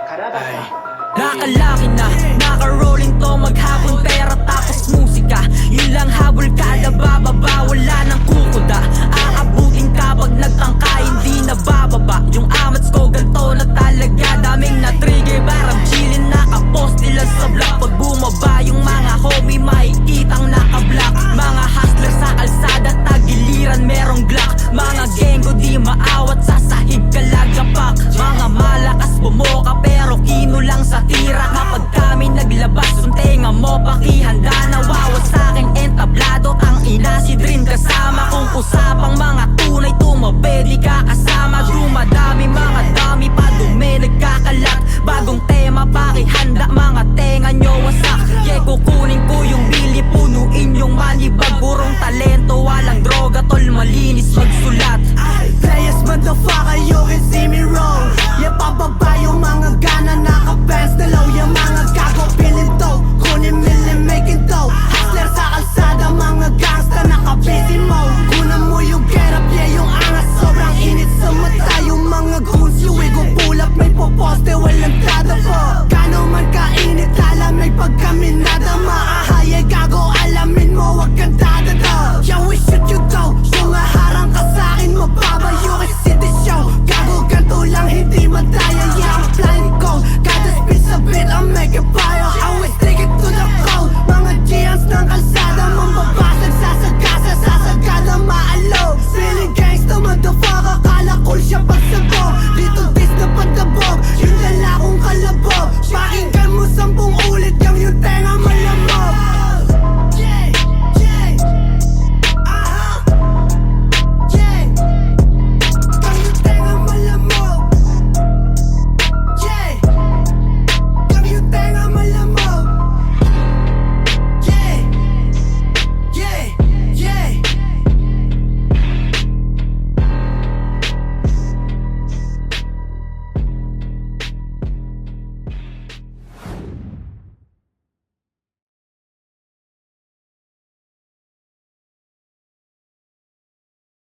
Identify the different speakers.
Speaker 1: Ay.
Speaker 2: Nakalaki na, naka-rolling to maghapon pera tapos musika. Yun lang habol kada bababa, wala nang kukuda. Aabutin ka pag nagtangka, hindi na bababa. Yung amats ko ganto na talaga, daming na-trigger. Parang chillin nakapost nila sa block. Pag bumaba yung mga homie, makikitang naka-block. Mga hustler sa kalsada, tagiliran merong glock. Mga genggo di maawat, sa sahig kalagapak. Mga malakas bumoka pero kino lang sa tira. Kapag kami naglabas, suntenga mo pakihanda. Nawawas sa'king entablado, tang ina si Drin kasama. Kung usapang mga tunay tumabi, di ka kasama. Dumadami mga dami pa dumi nagkakalat.